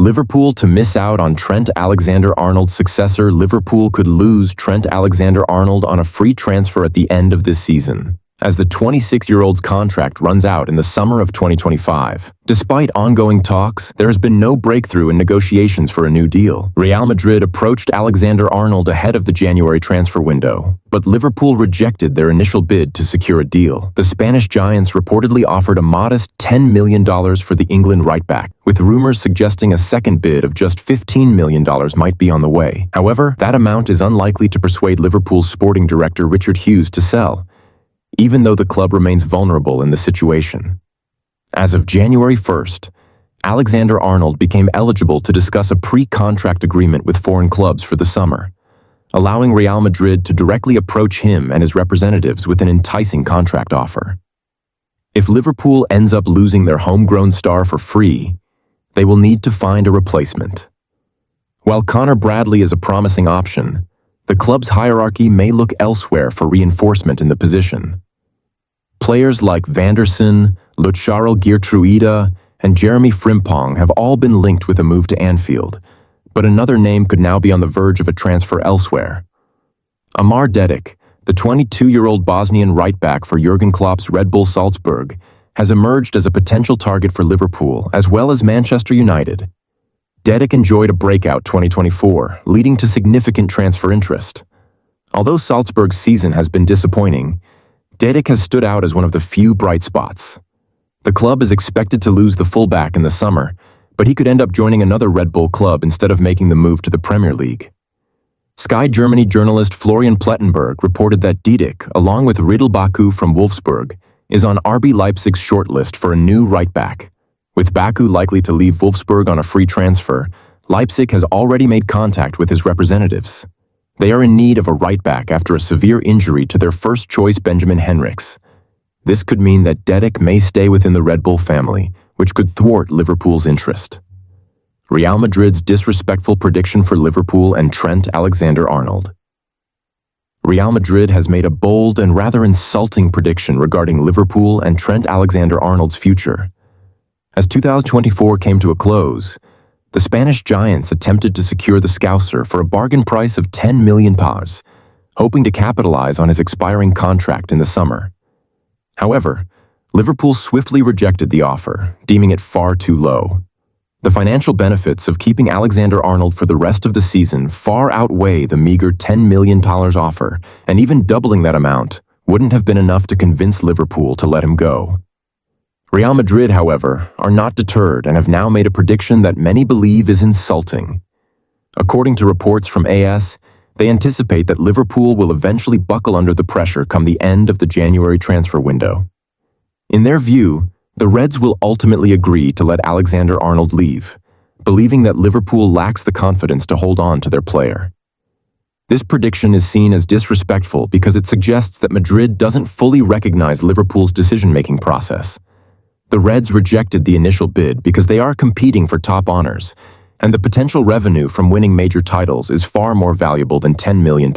Liverpool to miss out on Trent Alexander-Arnold's successor. Liverpool could lose Trent Alexander-Arnold on a free transfer at the end of this season, as the 26-year-old's contract runs out in the summer of 2025. Despite ongoing talks, there has been no breakthrough in negotiations for a new deal. Real Madrid approached Alexander-Arnold ahead of the January transfer window, but Liverpool rejected their initial bid to secure a deal. The Spanish giants reportedly offered a modest $10 million for the England right-back, with rumors suggesting a second bid of just $15 million might be on the way. However, that amount is unlikely to persuade Liverpool's sporting director Richard Hughes to sell, even though the club remains vulnerable in the situation. As of January 1st, Alexander-Arnold became eligible to discuss a pre-contract agreement with foreign clubs for the summer, allowing Real Madrid to directly approach him and his representatives with an enticing contract offer. If Liverpool ends up losing their homegrown star for free, they will need to find a replacement. While Connor Bradley is a promising option, the club's hierarchy may look elsewhere for reinforcement in the position. Players like Vanderson, Lucharel Geertruida, and Jeremy Frimpong have all been linked with a move to Anfield, but another name could now be on the verge of a transfer elsewhere. Amar Dedic, the 22-year-old Bosnian right-back for Jurgen Klopp's Red Bull Salzburg, has emerged as a potential target for Liverpool as well as Manchester United. Dedic enjoyed a breakout 2024, leading to significant transfer interest. Although Salzburg's season has been disappointing, Dedic has stood out as one of the few bright spots. The club is expected to lose the fullback in the summer, but he could end up joining another Red Bull club instead of making the move to the Premier League. Sky Germany journalist Florian Plettenberg reported that Dedic, along with Riedel Baku from Wolfsburg, is on RB Leipzig's shortlist for a new right-back. With Baku likely to leave Wolfsburg on a free transfer, Leipzig has already made contact with his representatives. They are in need of a right-back after a severe injury to their first-choice Benjamin Henrichs. This could mean that Dedic may stay within the Red Bull family, which could thwart Liverpool's interest. Real Madrid's disrespectful prediction for Liverpool and Trent Alexander-Arnold. Real Madrid has made a bold and rather insulting prediction regarding Liverpool and Trent Alexander-Arnold's future. As 2024 came to a close, the Spanish giants attempted to secure the Scouser for a bargain price of £10 million, hoping to capitalize on his expiring contract in the summer. However, Liverpool swiftly rejected the offer, deeming it far too low. The financial benefits of keeping Alexander-Arnold for the rest of the season far outweigh the meager $10 million offer, and even doubling that amount wouldn't have been enough to convince Liverpool to let him go. Real Madrid, however, are not deterred and have now made a prediction that many believe is insulting. According to reports from AS, they anticipate that Liverpool will eventually buckle under the pressure come the end of the January transfer window. In their view, the Reds will ultimately agree to let Alexander-Arnold leave, believing that Liverpool lacks the confidence to hold on to their player. This prediction is seen as disrespectful because it suggests that Madrid doesn't fully recognize Liverpool's decision-making process. The Reds rejected the initial bid because they are competing for top honors, and the potential revenue from winning major titles is far more valuable than $10 million.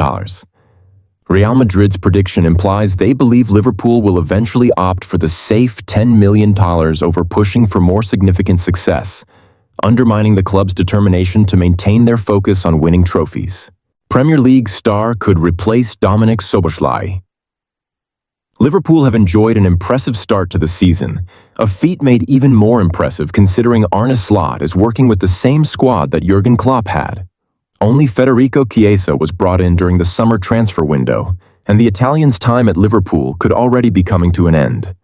Real Madrid's prediction implies they believe Liverpool will eventually opt for the safe $10 million over pushing for more significant success, undermining the club's determination to maintain their focus on winning trophies. Premier League star could replace Dominik Szoboszlai. Liverpool have enjoyed an impressive start to the season, a feat made even more impressive considering Arne Slot is working with the same squad that Jurgen Klopp had. Only Federico Chiesa was brought in during the summer transfer window, and the Italian's time at Liverpool could already be coming to an end.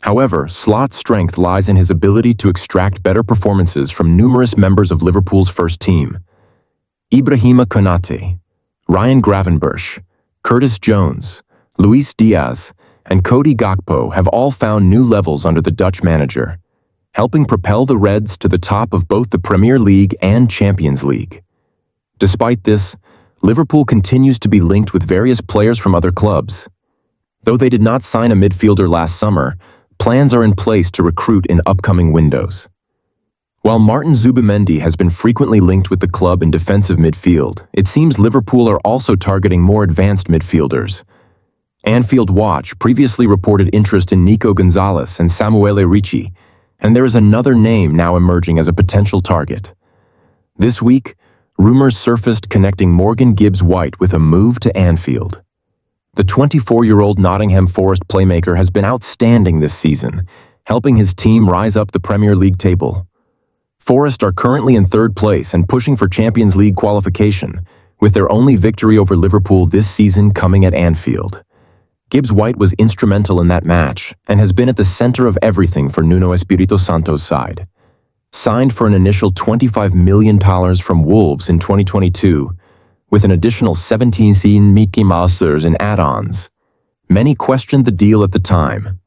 However, Slot's strength lies in his ability to extract better performances from numerous members of Liverpool's first team. Ibrahima Konate, Ryan Gravenberch, Curtis Jones, Luis Diaz, and Cody Gakpo have all found new levels under the Dutch manager, helping propel the Reds to the top of both the Premier League and Champions League. Despite this, Liverpool continues to be linked with various players from other clubs. Though they did not sign a midfielder last summer, plans are in place to recruit in upcoming windows. While Martin Zubimendi has been frequently linked with the club in defensive midfield, it seems Liverpool are also targeting more advanced midfielders. Anfield Watch previously reported interest in Nico Gonzalez and Samuele Ricci, and there is another name now emerging as a potential target: This week, rumors surfaced connecting Morgan Gibbs-White with a move to Anfield. The 24-year-old Nottingham Forest playmaker has been outstanding this season, helping his team rise up the Premier League table. Forest are currently in third place and pushing for Champions League qualification, with their only victory over Liverpool this season coming at Anfield. Gibbs-White was instrumental in that match and has been at the center of everything for Nuno Espirito Santo's side. Signed for an initial £25 million from Wolves in 2022, with an additional 17 Mickey Mousers in add-ons. Many questioned the deal at the time.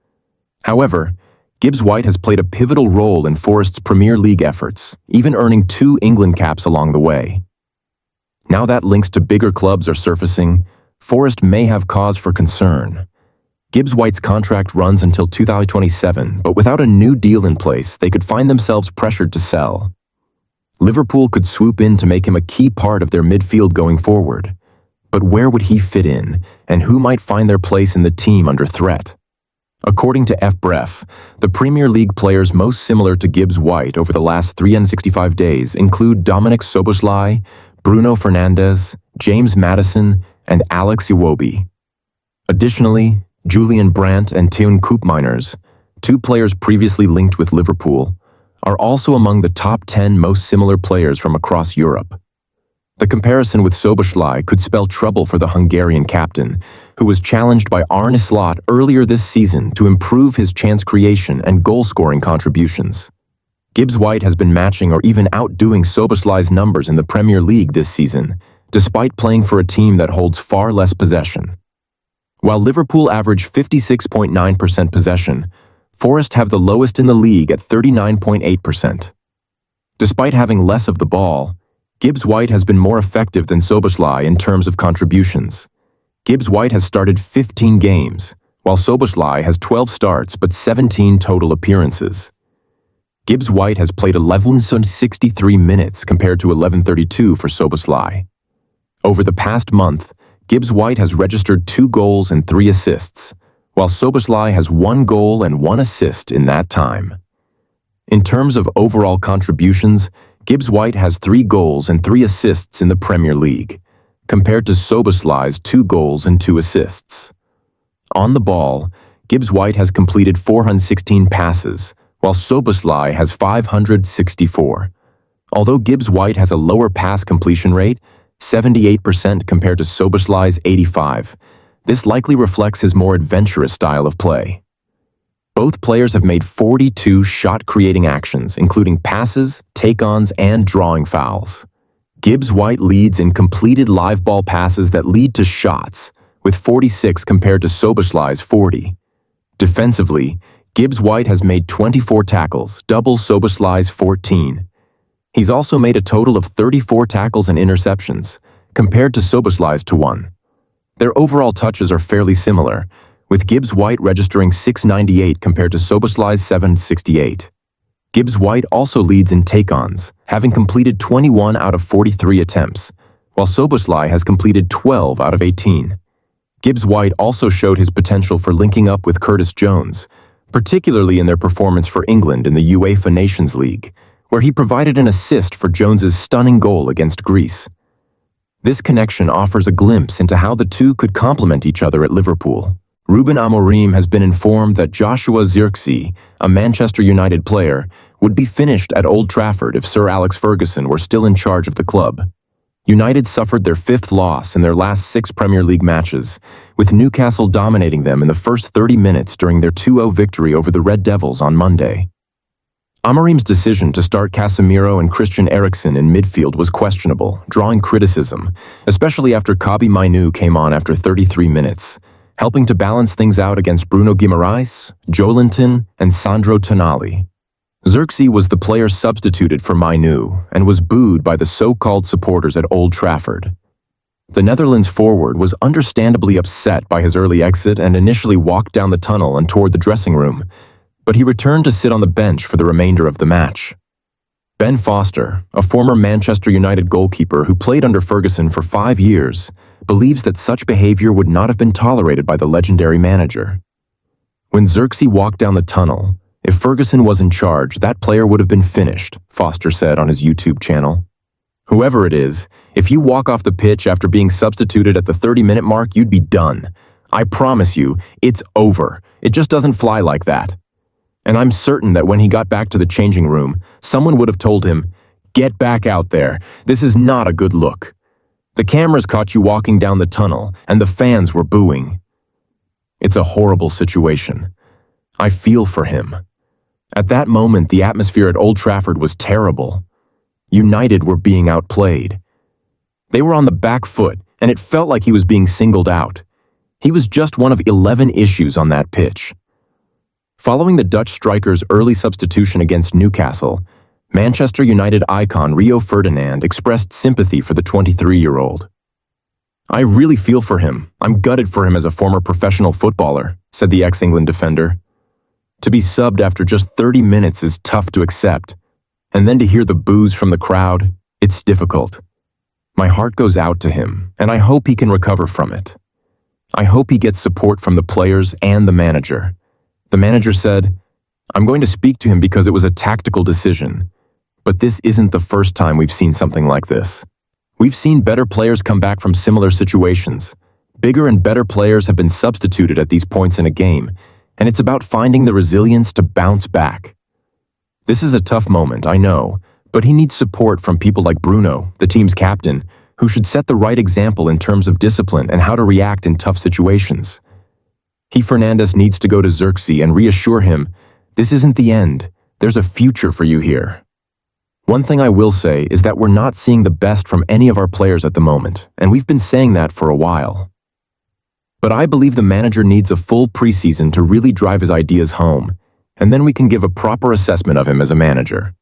However, Gibbs-White has played a pivotal role in Forest's Premier League efforts, even earning 2 England caps along the way. Now that links to bigger clubs are surfacing, Forest may have cause for concern. Gibbs-White's contract runs until 2027, but without a new deal in place, they could find themselves pressured to sell. Liverpool could swoop in to make him a key part of their midfield going forward. But where would he fit in, and who might find their place in the team under threat? According to FBref, the Premier League players most similar to Gibbs-White over the last 365 days include Dominic Szoboszlai, Bruno Fernandes, James Maddison, and Alex Iwobi. Additionally, Julian Brandt and Teun Koopmeiners, 2 players previously linked with Liverpool, are also among the top 10 most similar players from across Europe. The comparison with Szoboszlai could spell trouble for the Hungarian captain, who was challenged by Arne Slot earlier this season to improve his chance creation and goal-scoring contributions. Gibbs-White has been matching or even outdoing Szoboszlai's numbers in the Premier League this season, despite playing for a team that holds far less possession. While Liverpool average 56.9% possession, Forest have the lowest in the league at 39.8%. Despite having less of the ball, Gibbs-White has been more effective than Szoboszlai in terms of contributions. Gibbs-White has started 15 games, while Szoboszlai has 12 starts but 17 total appearances. Gibbs-White has played 1163 minutes compared to 1132 for Szoboszlai. Over the past month, Gibbs-White has registered 2 goals and 3 assists, while Szoboszlai has 1 goal and 1 assist in that time. In terms of overall contributions, Gibbs-White has 3 goals and 3 assists in the Premier League, compared to Szoboszlai's 2 goals and 2 assists. On the ball, Gibbs-White has completed 416 passes, while Szoboszlai has 564. Although Gibbs-White has a lower pass completion rate, 78% compared to Szoboszlai's 85%, this likely reflects his more adventurous style of play. Both players have made 42 shot-creating actions, including passes, take-ons, and drawing fouls. Gibbs-White leads in completed live ball passes that lead to shots, with 46 compared to Szoboszlai's 40. Defensively, Gibbs-White has made 24 tackles, double Szoboszlai's 14. He's also made a total of 34 tackles and interceptions, compared to Szoboszlai's 1. Their overall touches are fairly similar, with Gibbs-White registering 698 compared to Szoboszlai's 768. Gibbs-White also leads in take-ons, having completed 21 out of 43 attempts, while Szoboszlai has completed 12 out of 18. Gibbs-White also showed his potential for linking up with Curtis Jones, particularly in their performance for England in the UEFA Nations League, where he provided an assist for Jones's stunning goal against Greece. This connection offers a glimpse into how the two could complement each other at Liverpool. Ruben Amorim has been informed that Joshua Zirkzee, a Manchester United player, would be finished at Old Trafford if Sir Alex Ferguson were still in charge of the club. United suffered their 5th loss in their last 6 Premier League matches, with Newcastle dominating them in the first 30 minutes during their 2-0 victory over the Red Devils on Monday. Amorim's decision to start Casemiro and Christian Eriksen in midfield was questionable, drawing criticism, especially after Kobbie Mainoo came on after 33 minutes, helping to balance things out against Bruno Guimaraes, Joelinton, and Sandro Tonali. Zirkzee was the player substituted for Mainoo and was booed by the so-called supporters at Old Trafford. The Netherlands forward was understandably upset by his early exit and initially walked down the tunnel and toward the dressing room, but he returned to sit on the bench for the remainder of the match. Ben Foster, a former Manchester United goalkeeper who played under Ferguson for 5 years, believes that such behavior would not have been tolerated by the legendary manager. When Zirkzee walked down the tunnel, if Ferguson was in charge, that player would have been finished, Foster said on his YouTube channel. Whoever it is, if you walk off the pitch after being substituted at the 30-minute mark, you'd be done. I promise you, it's over. It just doesn't fly like that. And I'm certain that when he got back to the changing room, someone would have told him, "Get back out there. This is not a good look." The cameras caught you walking down the tunnel, and the fans were booing. It's a horrible situation. I feel for him. At that moment, the atmosphere at Old Trafford was terrible. United were being outplayed. They were on the back foot, and it felt like he was being singled out. He was just one of 11 issues on that pitch. Following the Dutch striker's early substitution against Newcastle, Manchester United icon Rio Ferdinand expressed sympathy for the 23-year-old. "I really feel for him. I'm gutted for him as a former professional footballer," said the ex-England defender. To be subbed after just 30 minutes is tough to accept, and then to hear the boos from the crowd, it's difficult. My heart goes out to him, and I hope he can recover from it. I hope he gets support from the players and the manager. The manager said, "I'm going to speak to him because it was a tactical decision. But this isn't the first time we've seen something like this. We've seen better players come back from similar situations. Bigger and better players have been substituted at these points in a game, and it's about finding the resilience to bounce back. This is a tough moment, I know, but he needs support from people like Bruno, the team's captain, who should set the right example in terms of discipline and how to react in tough situations. Fernandes needs to go to Zirkzee and reassure him, this isn't the end, there's a future for you here." One thing I will say is that we're not seeing the best from any of our players at the moment, and we've been saying that for a while. But I believe the manager needs a full preseason to really drive his ideas home, and then we can give a proper assessment of him as a manager.